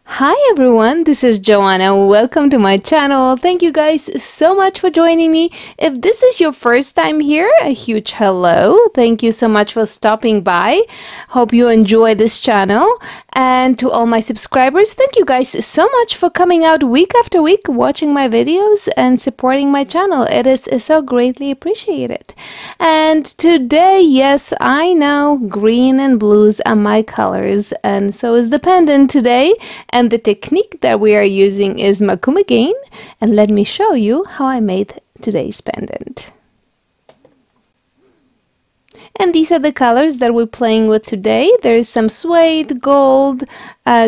Hi everyone, this is Joanna. Welcome to my channel. Thank you guys so much for joining me. If this is your first time here, a huge hello. Thank you so much for stopping by. Hope you enjoy this channel. And to all my subscribers, thank you guys so much for coming out week after week, watching my videos and supporting my channel. It is so greatly appreciated. And today, yes, I know green and blues are my colors, and so is the pendant today. And the technique that we are using is Mokume Gane, and let me show you how I made today's pendant. And these are the colors that we're playing with today. There is some suede, gold,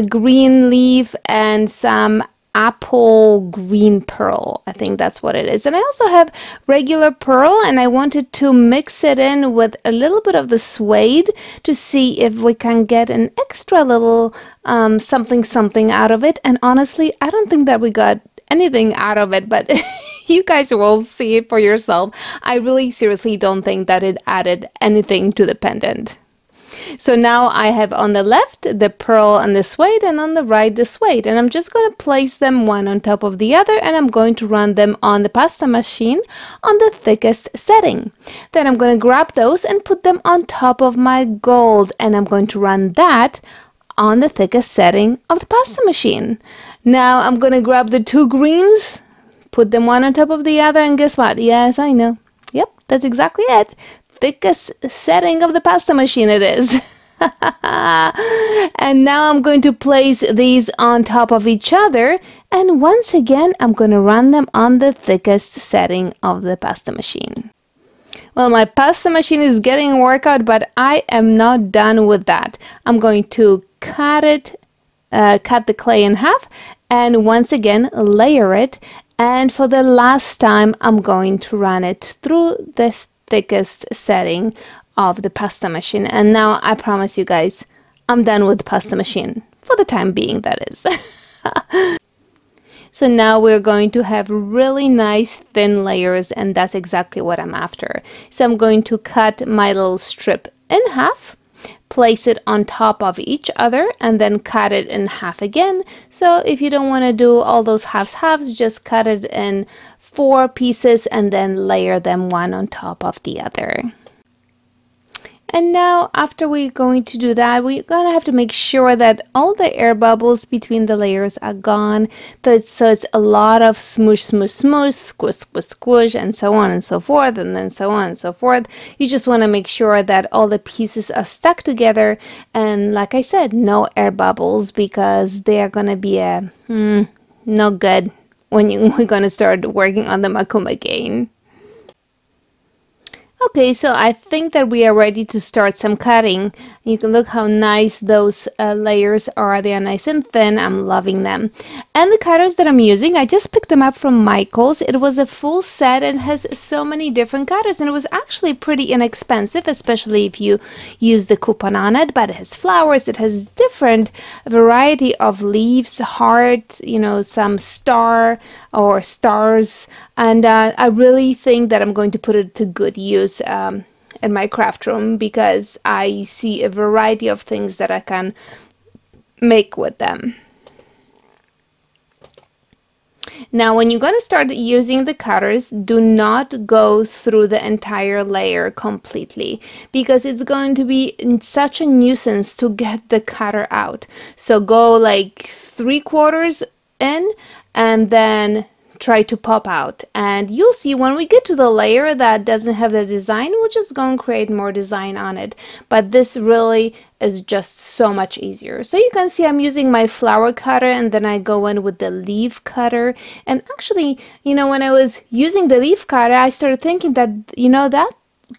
green leaf, and some apple green pearl. I think that's what it is. And I also have regular pearl, and I wanted to mix it in with a little bit of the suede to see if we can get an extra little something out of it. And honestly, I don't think that we got anything out of it, but you guys will see it for yourself. I really seriously don't think that it added anything to the pendant. So now I have on the left the pearl and the suede, and on the right the suede, and I'm just going to place them one on top of the other, and I'm going to run them on the pasta machine on the thickest setting. Then I'm going to grab those and put them on top of my gold, and I'm going to run that on the thickest setting of the pasta machine. Now I'm going to grab the two greens, put them one on top of the other, and guess what? Yes, I know. Yep, that's exactly it. Thickest setting of the pasta machine it is. And now I'm going to place these on top of each other, and once again I'm going to run them on the thickest setting of the pasta machine. Well, my pasta machine is getting a workout, but I am not done with that. I'm going to cut the clay in half, and once again layer it, and for the last time I'm going to run it through this thickest setting of the pasta machine. And now I promise you guys, I'm done with the pasta machine for the time being, that is. So now we're going to have really nice thin layers, and that's exactly what I'm after. So I'm going to cut my little strip in half, place it on top of each other, and then cut it in half again. So if you don't want to do all those halves, just cut it in 4 pieces and then layer them one on top of the other. And now after we're going to do that, we're going to have to make sure that all the air bubbles between the layers are gone. So it's a lot of smoosh, smoosh, smoosh, squish, squish, squish, and so on and so forth, and then so on and so forth. You just want to make sure that all the pieces are stuck together. And like I said, no air bubbles, because they are going to be no good when we're going to start working on the Mokume Gane. Okay, so I think that we are ready to start some cutting. You can look how nice those layers are. They are nice and thin. I'm loving them. And the cutters that I'm using, I just picked them up from Michael's. It was a full set and has so many different cutters, and it was actually pretty inexpensive, especially if you use the coupon on it. But it has flowers, it has different variety of leaves, heart, you know, some star or stars, and I really think that I'm going to put it to good use in my craft room, because I see a variety of things that I can make with them. Now when you're going to start using the cutters, do not go through the entire layer completely, because it's going to be such a nuisance to get the cutter out. So go like 3/4 in and then try to pop out, and you'll see when we get to the layer that doesn't have the design, we'll just go and create more design on it. But this really is just so much easier. So you can see I'm using my flower cutter, and then I go in with the leaf cutter. And actually, you know, when I was using the leaf cutter, I started thinking that, you know, that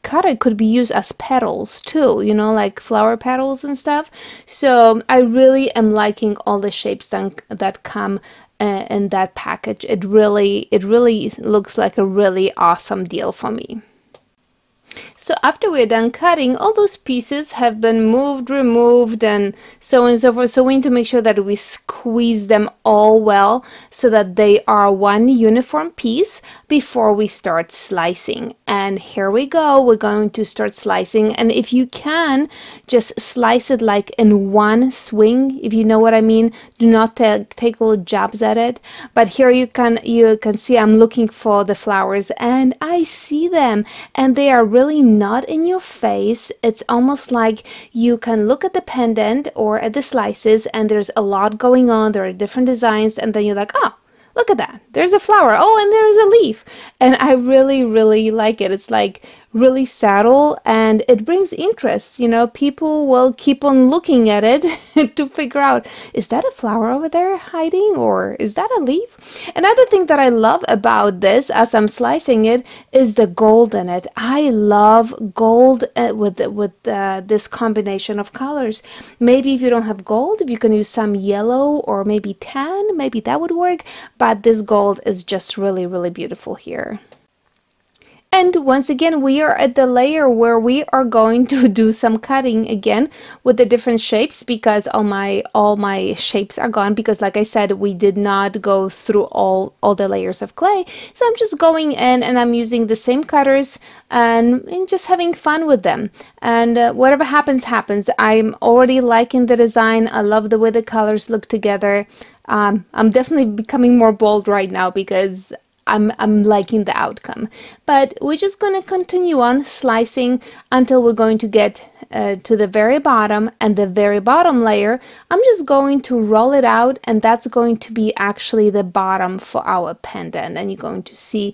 cutter could be used as petals too, you know, like flower petals and stuff. So I really am liking all the shapes that come in that package. It really looks like a really awesome deal for me. So after we're done cutting, all those pieces have been moved, removed, and so on and so forth. So we need to make sure that we squeeze them all well so that they are one uniform piece before we start slicing. And here we go. We're going to start slicing. And if you can, just slice it like in one swing, if you know what I mean. Do not take little jabs at it. But here you can see I'm looking for the flowers, and I see them, and they are really not in your face. It's almost like you can look at the pendant or at the slices, and there's a lot going on. There are different designs, and then you're like, oh, look at that. There's a flower. Oh, and there's a leaf. And I really, really like it. It's like really subtle, and it brings interest. You know, people will keep on looking at it to figure out, is that a flower over there hiding, or is that a leaf? Another thing that I love about this as I'm slicing it is the gold in it. I love gold with this combination of colors. Maybe if you don't have gold, if you can use some yellow or maybe tan, maybe that would work. But this gold is just really, really beautiful here. And once again, we are at the layer where we are going to do some cutting again with the different shapes, because all my shapes are gone, because like I said, we did not go through all the layers of clay. So I'm just going in and I'm using the same cutters and just having fun with them. And whatever happens, happens. I'm already liking the design. I love the way the colors look together. I'm definitely becoming more bold right now because I'm liking the outcome. But we're just going to continue on slicing until we're going to get to the very bottom, and the very bottom layer I'm just going to roll it out, and that's going to be actually the bottom for our pendant, and you're going to see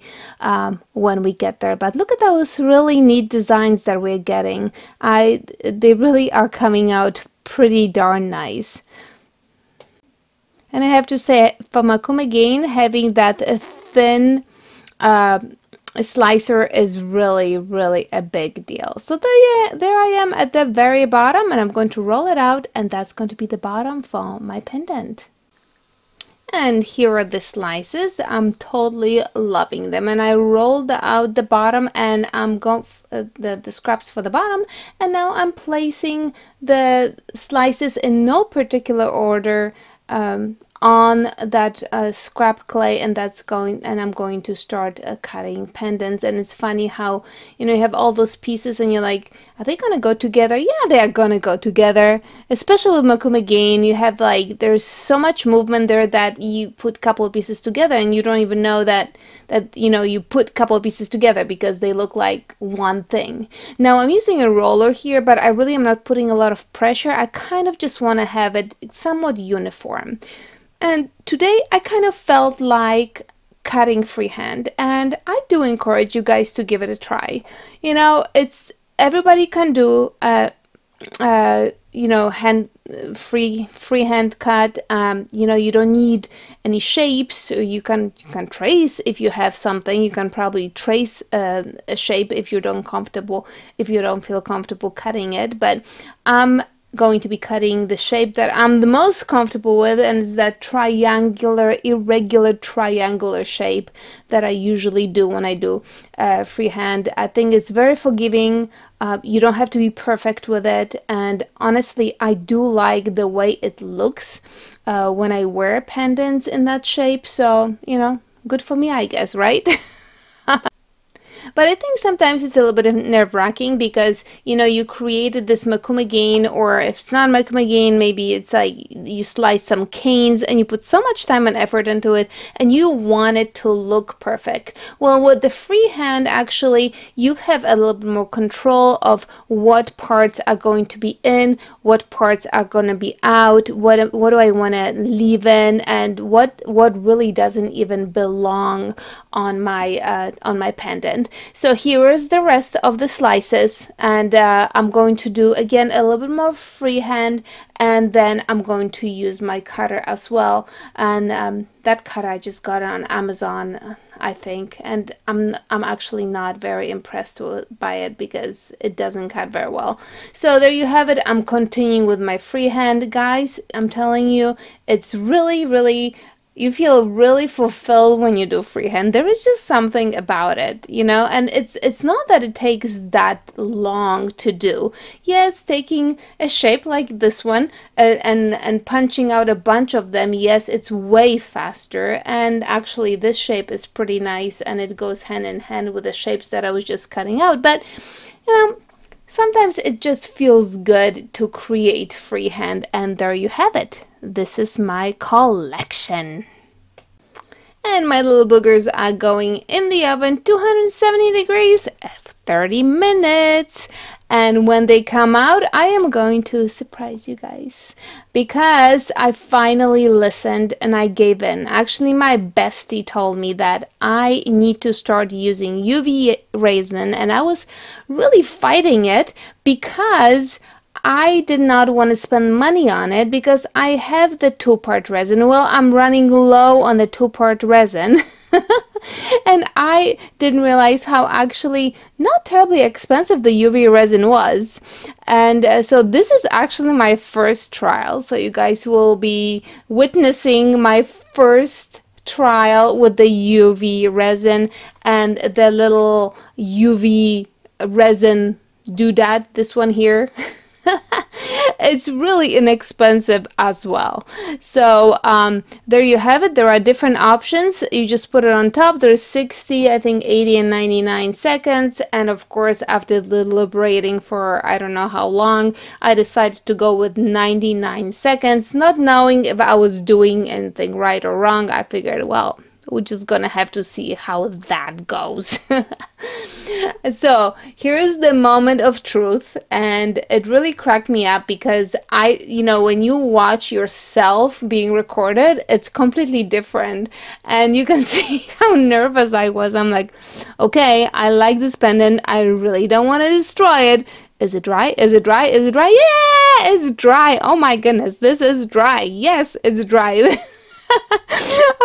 when we get there. But look at those really neat designs that we're getting. They really are coming out pretty darn nice. And I have to say, for Mokume Gane, having that thin slicer is really, really a big deal. So there I am at the very bottom, and I'm going to roll it out, and that's going to be the bottom for my pendant. And here are the slices. I'm totally loving them, and I rolled out the bottom, and I'm going the scraps for the bottom, and now I'm placing the slices in no particular order on that scrap clay, and I'm going to start cutting pendants. And it's funny how, you know, you have all those pieces and you're like, are they gonna go together? Yeah, they are gonna go together, especially with Mokume Gane. You have like, there's so much movement there that you put a couple of pieces together and you don't even know that you know, you put a couple of pieces together because they look like one thing. Now I'm using a roller here, but I really am not putting a lot of pressure. I kind of just want to have it somewhat uniform. And today I kind of felt like cutting freehand, and I do encourage you guys to give it a try. You know, it's everybody can do you know, freehand cut. You know, you don't need any shapes. You can trace if you have something. You can probably trace a shape if you don't feel comfortable cutting it. But I'm going to be cutting the shape that I'm the most comfortable with, and it's that triangular, irregular triangular shape that I usually do when I do freehand. I think it's very forgiving. You don't have to be perfect with it, and honestly I do like the way it looks when I wear pendants in that shape. So, you know, good for me, I guess, right? But I think sometimes it's a little bit nerve-wracking because, you know, you created this Mokume Gane, or if it's not Mokume Gane, maybe it's like you slice some canes and you put so much time and effort into it and you want it to look perfect. Well, with the freehand, actually, you have a little bit more control of what parts are going to be in, what parts are going to be out, what do I want to leave in, and what really doesn't even belong on my pendant. So here is the rest of the slices, and I'm going to do again a little bit more freehand, and then I'm going to use my cutter as well. And that cutter I just got on Amazon, I think, and I'm actually not very impressed by it because it doesn't cut very well. So there you have it. I'm continuing with my freehand, guys. I'm telling you, it's really, really You feel really fulfilled when you do freehand. There is just something about it, you know, and it's not that it takes that long to do. Yes, taking a shape like this one and punching out a bunch of them, yes, it's way faster. And actually this shape is pretty nice and it goes hand in hand with the shapes that I was just cutting out. But you know, sometimes it just feels good to create freehand, and there you have it. This is my collection. And my little boogers are going in the oven 270 degrees 30 minutes. And when they come out, I am going to surprise you guys because I finally listened and I gave in. Actually, my bestie told me that I need to start using UV resin, and I was really fighting it because I did not want to spend money on it because I have the 2-part resin. Well, I'm running low on the 2-part resin. And I didn't realize how actually not terribly expensive the UV resin was. And so this is actually my first trial. So you guys will be witnessing my first trial with the UV resin and the little UV resin doodad, this one here. It's really inexpensive as well. So there you have it. There are different options. You just put it on top. There's 60, I think 80 and 99 seconds. And of course, after deliberating for I don't know how long, I decided to go with 99 seconds, not knowing if I was doing anything right or wrong. I figured, well, we're just gonna have to see how that goes. So here's the moment of truth, and it really cracked me up because you know, when you watch yourself being recorded, it's completely different, and you can see how nervous I was. I'm like, okay, I like this pendant. I really don't want to destroy it. Is it dry? Is it dry? Is it dry? Yeah, it's dry. Oh my goodness, this is dry. Yes, it's dry.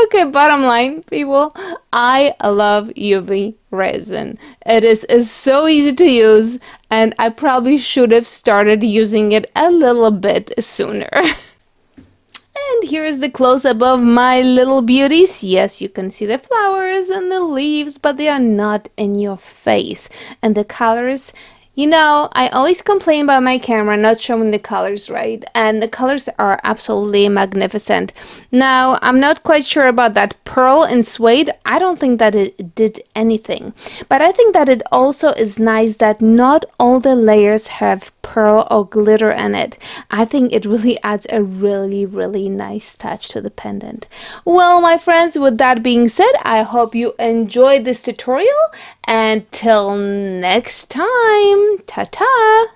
Okay, bottom line, people, I love UV resin. It is so easy to use, and I probably should have started using it a little bit sooner. And here is the close-up of my little beauties. Yes, you can see the flowers and the leaves, but they are not in your face. And the colors, you know, I always complain about my camera not showing the colors right, and the colors are absolutely magnificent. Now, I'm not quite sure about that pearl and suede. I don't think that it did anything, but I think that it also is nice that not all the layers have pearl or glitter in it. I think it really adds a really nice touch to the pendant. Well, my friends, with that being said, I hope you enjoyed this tutorial, and till next time, ta-ta!